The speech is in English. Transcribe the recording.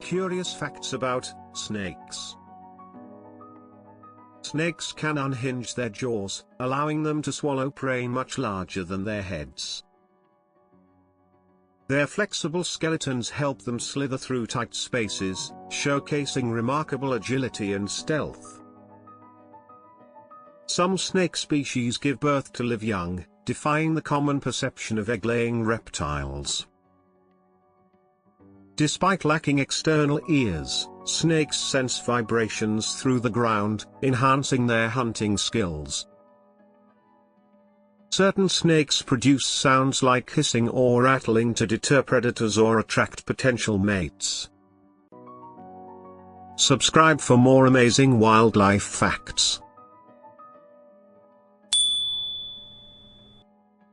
Curious facts about snakes. Snakes can unhinge their jaws, allowing them to swallow prey much larger than their heads. Their flexible skeletons help them slither through tight spaces, showcasing remarkable agility and stealth. Some snake species give birth to live young, defying the common perception of egg-laying reptiles. Despite lacking external ears, snakes sense vibrations through the ground, enhancing their hunting skills. Certain snakes produce sounds like hissing or rattling to deter predators or attract potential mates. Subscribe for more amazing wildlife facts.